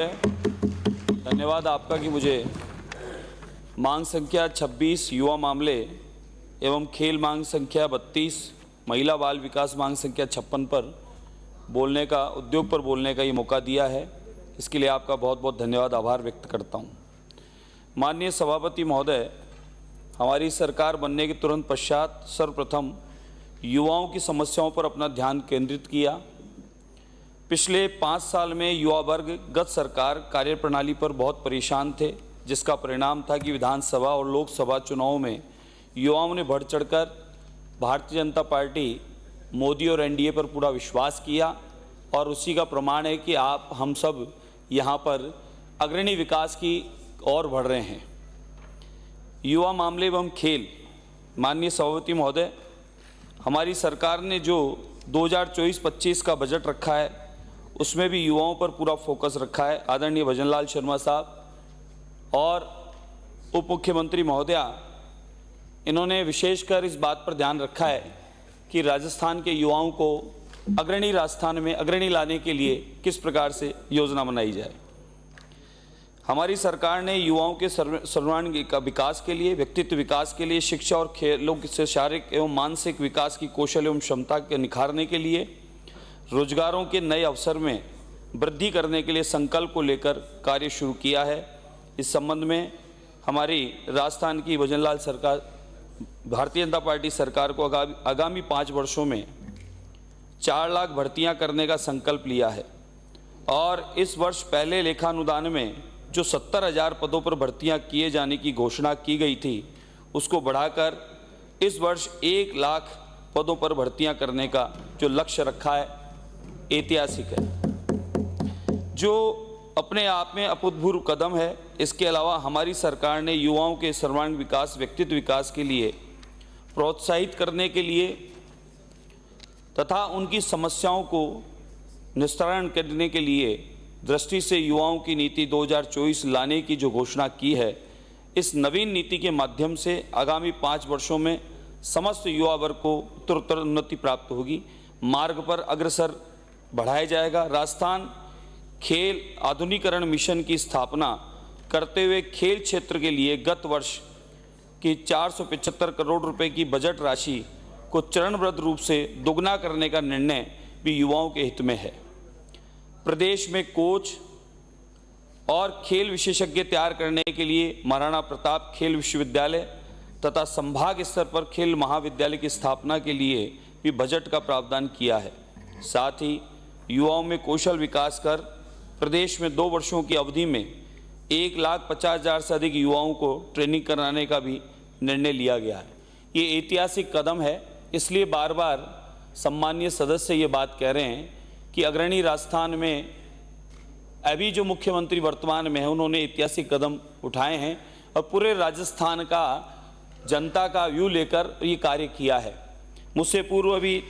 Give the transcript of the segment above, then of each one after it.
धन्यवाद आपका कि मुझे मांग संख्या 26 युवा मामले एवं खेल मांग संख्या 32 महिला बाल विकास मांग संख्या 56 पर बोलने का उद्योग पर बोलने का ये मौका दिया है। इसके लिए आपका बहुत बहुत धन्यवाद, आभार व्यक्त करता हूँ। माननीय सभापति महोदय, हमारी सरकार बनने के तुरंत पश्चात सर्वप्रथम युवाओं की समस्याओं पर अपना ध्यान केंद्रित किया। पिछले 5 साल में युवा वर्ग गत सरकार कार्यप्रणाली पर बहुत परेशान थे, जिसका परिणाम था कि विधानसभा और लोकसभा चुनावों में युवाओं ने बढ़ चढ़कर भारतीय जनता पार्टी, मोदी और एनडीए पर पूरा विश्वास किया और उसी का प्रमाण है कि आप हम सब यहाँ पर अग्रणी विकास की ओर बढ़ रहे हैं। युवा मामले एवं खेल, माननीय सभापति महोदय, हमारी सरकार ने जो 2024-25 का बजट रखा है उसमें भी युवाओं पर पूरा फोकस रखा है। आदरणीय भजनलाल शर्मा साहब और उप मुख्यमंत्री महोदया, इन्होंने विशेषकर इस बात पर ध्यान रखा है कि राजस्थान के युवाओं को राजस्थान में अग्रणी लाने के लिए किस प्रकार से योजना बनाई जाए। हमारी सरकार ने युवाओं के सर्वांगीण विकास के लिए, व्यक्तित्व विकास के लिए, शिक्षा और खेलों से शारीरिक एवं मानसिक विकास की कौशल एवं क्षमता के निखारने के लिए, रोजगारों के नए अवसर में वृद्धि करने के लिए संकल्प को लेकर कार्य शुरू किया है। इस संबंध में हमारी राजस्थान की भजनलाल सरकार, भारतीय जनता पार्टी सरकार को आगामी 5 वर्षों में 4 लाख भर्तियां करने का संकल्प लिया है और इस वर्ष पहले लेखानुदान में जो 70,000 पदों पर भर्तियां किए जाने की घोषणा की गई थी, उसको बढ़ाकर इस वर्ष 1 लाख पदों पर भर्तियां करने का जो लक्ष्य रखा है, ऐतिहासिक है, जो अपने आप में अभूतपूर्व कदम है। इसके अलावा हमारी सरकार ने युवाओं के सर्वांगीण विकास, व्यक्तित्व विकास के लिए प्रोत्साहित करने के लिए तथा उनकी समस्याओं को निस्तारण करने के लिए दृष्टि से युवाओं की नीति 2024 लाने की जो घोषणा की है, इस नवीन नीति के माध्यम से आगामी 5 वर्षों में समस्त युवा वर्ग को उत्तरोत्तर उन्नति प्राप्त होगी, मार्ग पर अग्रसर बढ़ाया जाएगा। राजस्थान खेल आधुनिकीकरण मिशन की स्थापना करते हुए खेल क्षेत्र के लिए गत वर्ष की 475 करोड़ रुपए की बजट राशि को चरणबद्ध रूप से दोगुना करने का निर्णय भी युवाओं के हित में है। प्रदेश में कोच और खेल विशेषज्ञ तैयार करने के लिए महाराणा प्रताप खेल विश्वविद्यालय तथा संभाग स्तर पर खेल महाविद्यालय की स्थापना के लिए भी बजट का प्रावधान किया है। साथ ही युवाओं में कौशल विकास कर प्रदेश में 2 वर्षों की अवधि में 1,50,000 से अधिक युवाओं को ट्रेनिंग कराने का भी निर्णय लिया गया है। ये ऐतिहासिक कदम है, इसलिए बार बार सम्मानीय सदस्य ये बात कह रहे हैं कि अग्रणी राजस्थान में अभी जो मुख्यमंत्री वर्तमान में है, उन्होंने ऐतिहासिक कदम उठाए हैं और पूरे राजस्थान का जनता का व्यू लेकर ये कार्य किया है। मुझसे पूर्व अभी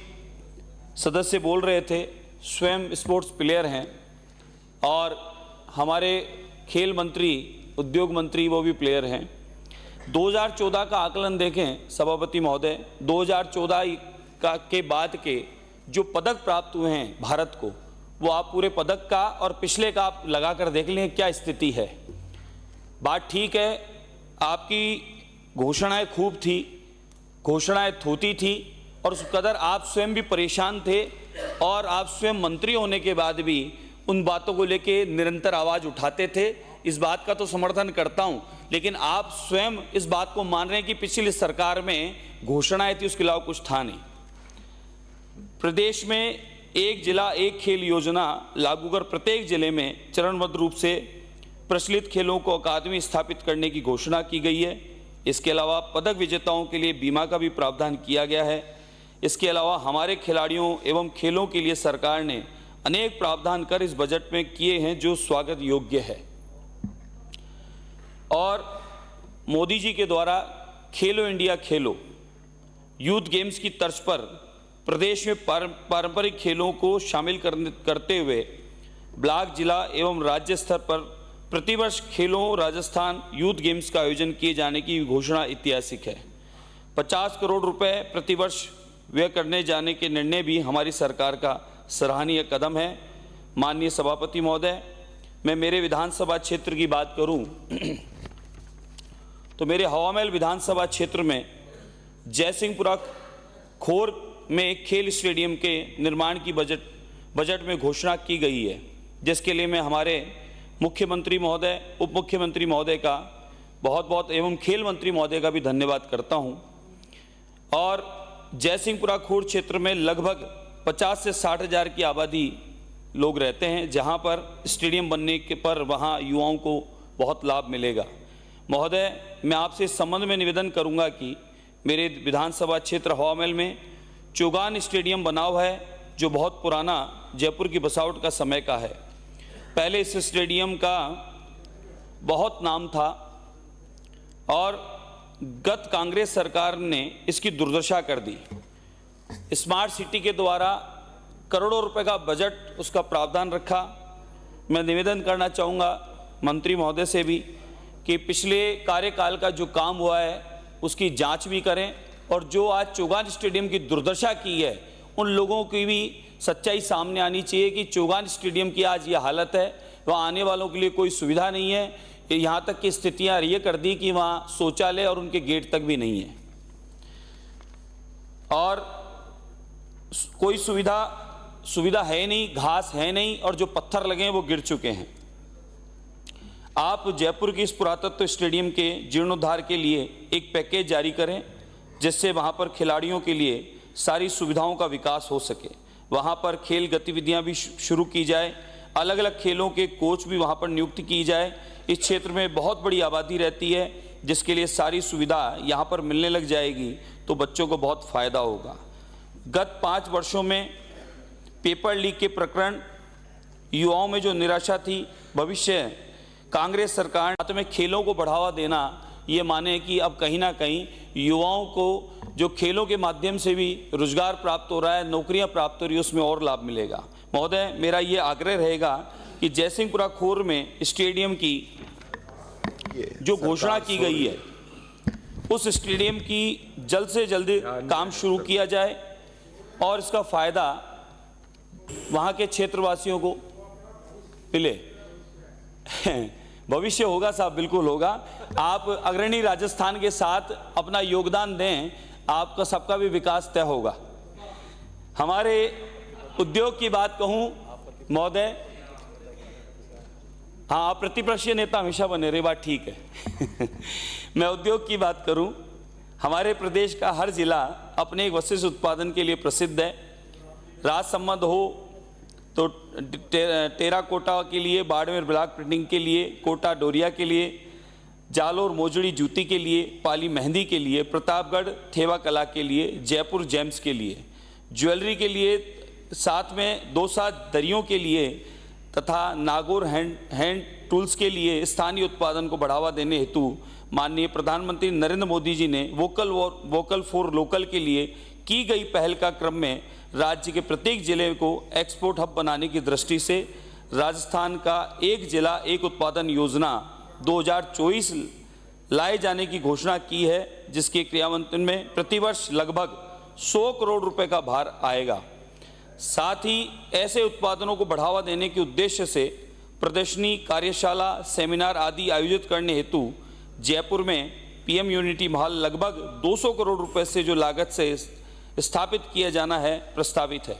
सदस्य बोल रहे थे, स्वयं स्पोर्ट्स प्लेयर हैं और हमारे खेल मंत्री, उद्योग मंत्री वो भी प्लेयर हैं। 2014 का आकलन देखें सभापति महोदय, 2014 के बाद के जो पदक प्राप्त हुए हैं भारत को, वो आप पूरे पदक का और पिछले का आप लगा कर देख लें क्या स्थिति है। बात ठीक है, आपकी घोषणाएं खूब थी, घोषणाएं थोती थी और उस कदर आप स्वयं भी परेशान थे और आप स्वयं मंत्री होने के बाद भी उन बातों को लेके निरंतर आवाज़ उठाते थे। इस बात का तो समर्थन करता हूं, लेकिन आप स्वयं इस बात को मान रहे हैं कि पिछली सरकार में घोषणाएं थी, उसके अलावा कुछ था नहीं। प्रदेश में 1 जिला 1 खेल योजना लागू कर प्रत्येक जिले में चरणबद्ध रूप से प्रचलित खेलों को अकादमी स्थापित करने की घोषणा की गई है। इसके अलावा पदक विजेताओं के लिए बीमा का भी प्रावधान किया गया है। इसके अलावा हमारे खिलाड़ियों एवं खेलों के लिए सरकार ने अनेक प्रावधान कर इस बजट में किए हैं जो स्वागत योग्य है। और मोदी जी के द्वारा खेलो इंडिया खेलो यूथ गेम्स की तर्ज पर प्रदेश में पारंपरिक खेलों को शामिल करते हुए ब्लॉक, जिला एवं राज्य स्तर पर प्रतिवर्ष खेलों राजस्थान यूथ गेम्स का आयोजन किए जाने की घोषणा ऐतिहासिक है। 50 करोड़ रुपए प्रतिवर्ष व्यय करने जाने के निर्णय भी हमारी सरकार का सराहनीय कदम है। माननीय सभापति महोदय, मैं मेरे विधानसभा क्षेत्र की बात करूं तो मेरे हवामहल विधानसभा क्षेत्र में जयसिंहपुरा खोर में एक खेल स्टेडियम के निर्माण की बजट में घोषणा की गई है, जिसके लिए मैं हमारे मुख्यमंत्री महोदय, उप मुख्यमंत्री महोदय का बहुत एवं खेल मंत्री महोदय का भी धन्यवाद करता हूं। और जयसिंहपुरा खोर क्षेत्र में लगभग 50 से 60 हज़ार की आबादी लोग रहते हैं, जहां पर स्टेडियम बनने के पर वहां युवाओं को बहुत लाभ मिलेगा। महोदय, मैं आपसे इस संबंध में निवेदन करूंगा कि मेरे विधानसभा क्षेत्र हवामहल में चौगान स्टेडियम बना हुआ है, जो बहुत पुराना जयपुर की बसावट का समय का है। पहले इस स्टेडियम का बहुत नाम था और गत कांग्रेस सरकार ने इसकी दुर्दशा कर दी। स्मार्ट सिटी के द्वारा करोड़ों रुपए का बजट उसका प्रावधान रखा। मैं निवेदन करना चाहूँगा मंत्री महोदय से भी कि पिछले कार्यकाल का जो काम हुआ है उसकी जांच भी करें, और जो आज चौगान स्टेडियम की दुर्दशा की है उन लोगों की भी सच्चाई सामने आनी चाहिए कि चौगान स्टेडियम की आज ये हालत है, वहाँ आने वालों के लिए कोई सुविधा नहीं है। यहाँ तक की स्थितियाँ ये कर दी कि वहाँ शौचालय और उनके गेट तक भी नहीं है और कोई सुविधा है नहीं, घास है नहीं, और जो पत्थर लगे हैं वो गिर चुके हैं। आप जयपुर की इस पुरातत्व स्टेडियम के जीर्णोद्धार के लिए एक पैकेज जारी करें, जिससे वहाँ पर खिलाड़ियों के लिए सारी सुविधाओं का विकास हो सके। वहाँ पर खेल गतिविधियाँ भी शुरू की जाए, अलग अलग खेलों के कोच भी वहाँ पर नियुक्त की जाए। इस क्षेत्र में बहुत बड़ी आबादी रहती है, जिसके लिए सारी सुविधा यहाँ पर मिलने लग जाएगी तो बच्चों को बहुत फ़ायदा होगा। गत 5 वर्षों में पेपर लीक के प्रकरण, युवाओं में जो निराशा थी, भविष्य कांग्रेस सरकार में खेलों को बढ़ावा देना, ये माने कि अब कहीं ना कहीं युवाओं को जो खेलों के माध्यम से भी रोजगार प्राप्त हो रहा है, नौकरियां प्राप्त हो रही है, उसमें और लाभ मिलेगा। महोदय, मेरा ये आग्रह रहेगा कि जयसिंहपुरा खोर में स्टेडियम की जो घोषणा की गई है, उस स्टेडियम की जल्द से जल्द काम शुरू किया जाए और इसका फायदा वहाँ के क्षेत्रवासियों को मिले। भविष्य होगा साहब, बिल्कुल होगा। आप अग्रणी राजस्थान के साथ अपना योगदान दें, आपका सबका भी विकास तय होगा। हमारे उद्योग की बात कहूं महोदय, हाँ, आप प्रतिपक्ष नेता हमेशा बने रहे, बात ठीक है। मैं उद्योग की बात करूं, हमारे प्रदेश का हर जिला अपने एक विशिष्ट उत्पादन के लिए प्रसिद्ध है। राजसमंद हो तो टेराकोटा के लिए, बाड़मेर ब्लॉक प्रिंटिंग के लिए, कोटा डोरिया के लिए, जालोर मोजड़ी जूती के लिए, पाली मेहंदी के लिए, प्रतापगढ़ थेवा कला के लिए, जयपुर जेम्स के लिए, ज्वेलरी के लिए, साथ में 2 दरियों के लिए तथा नागौर हैंड टूल्स के लिए स्थानीय उत्पादन को बढ़ावा देने हेतु माननीय प्रधानमंत्री नरेंद्र मोदी जी ने वोकल फॉर लोकल के लिए की गई पहल का क्रम में राज्य के प्रत्येक जिले को एक्सपोर्ट हब बनाने की दृष्टि से राजस्थान का एक जिला एक उत्पादन योजना 2024 लाए जाने की घोषणा की है, जिसके क्रियान्वयन में प्रतिवर्ष लगभग 100 करोड़ रुपए का भार आएगा। साथ ही ऐसे उत्पादनों को बढ़ावा देने के उद्देश्य से प्रदर्शनी, कार्यशाला, सेमिनार आदि आयोजित करने हेतु जयपुर में पीएम यूनिटी मॉल लगभग 200 करोड़ रुपए से जो लागत से स्थापित किया जाना है, प्रस्तावित है।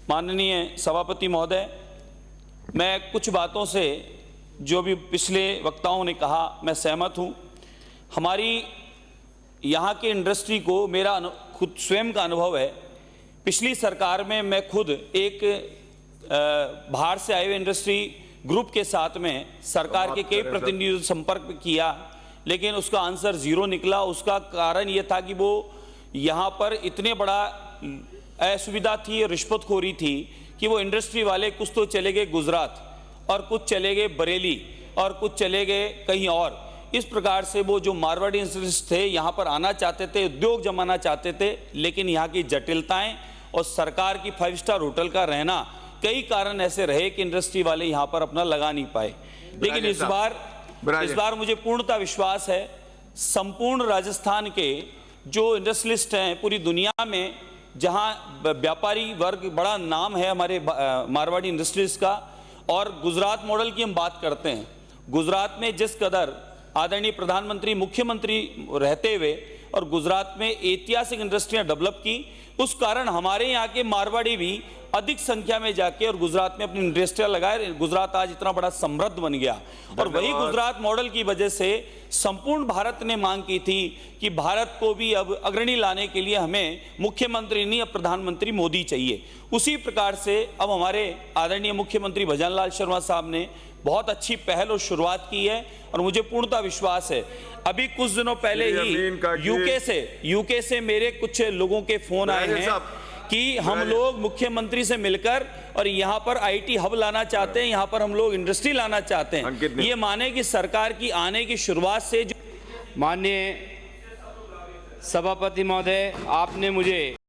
माननीय सभापति महोदय, मैं कुछ बातों से जो भी पिछले वक्ताओं ने कहा, मैं सहमत हूँ। हमारी यहाँ के इंडस्ट्री को मेरा खुद स्वयं का अनुभव है। पिछली सरकार में मैं खुद एक बाहर से आए हुए इंडस्ट्री ग्रुप के साथ में सरकार के कई प्रतिनिधियों से संपर्क किया, लेकिन उसका आंसर 0 निकला। उसका कारण ये था कि वो यहाँ पर इतने बड़ा असुविधा थी, रिश्वतखोरी थी कि वो इंडस्ट्री वाले कुछ तो चले गए गुजरात और कुछ चले गए बरेली और कुछ चले गए कहीं और। इस प्रकार से वो जो मारवाड़ी इंडस्ट्रिस्ट थे यहाँ पर आना चाहते थे, उद्योग जमाना चाहते थे, लेकिन यहाँ की जटिलताएं और सरकार की 5 स्टार होटल का रहना, कई कारण ऐसे रहे कि इंडस्ट्री वाले यहाँ पर अपना लगा नहीं पाए। लेकिन इस बार मुझे पूर्णतः विश्वास है, संपूर्ण राजस्थान के जो इंडस्ट्रियलिस्ट हैं पूरी दुनिया में, जहाँ व्यापारी वर्ग बड़ा नाम है हमारे मारवाड़ी इंडस्ट्रीज का, और गुजरात मॉडल की हम बात करते हैं, गुजरात में जिस कदर आदरणीय प्रधानमंत्री मुख्यमंत्री रहते हुए और गुजरात में ऐतिहासिक इंडस्ट्रियां डेवलप की, उस कारण हमारे यहाँ के मारवाड़ी भी अधिक संख्या में जाके और गुजरात में अपनी इंडस्ट्रिया लगाए। गुजरात आज इतना बड़ा समृद्ध बन गया और वही गुजरात मॉडल की वजह से संपूर्ण भारत ने मांग की थी कि भारत को भी अब अग्रणी लाने के लिए हमें मुख्यमंत्री नहीं, अब प्रधानमंत्री मोदी चाहिए। उसी प्रकार से अब हमारे आदरणीय मुख्यमंत्री भजनलाल शर्मा साहब ने बहुत अच्छी पहल और शुरुआत की है और मुझे पूर्णतः विश्वास है। अभी कुछ दिनों पहले ही यूके से मेरे कुछ लोगों के फोन आए हैं कि हम लोग मुख्यमंत्री से मिलकर और यहाँ पर आईटी हब लाना चाहते हैं, यहाँ पर हम लोग इंडस्ट्री लाना चाहते हैं। ये माने कि सरकार की आने की शुरुआत से जो माननीय सभापति महोदय, आपने मुझे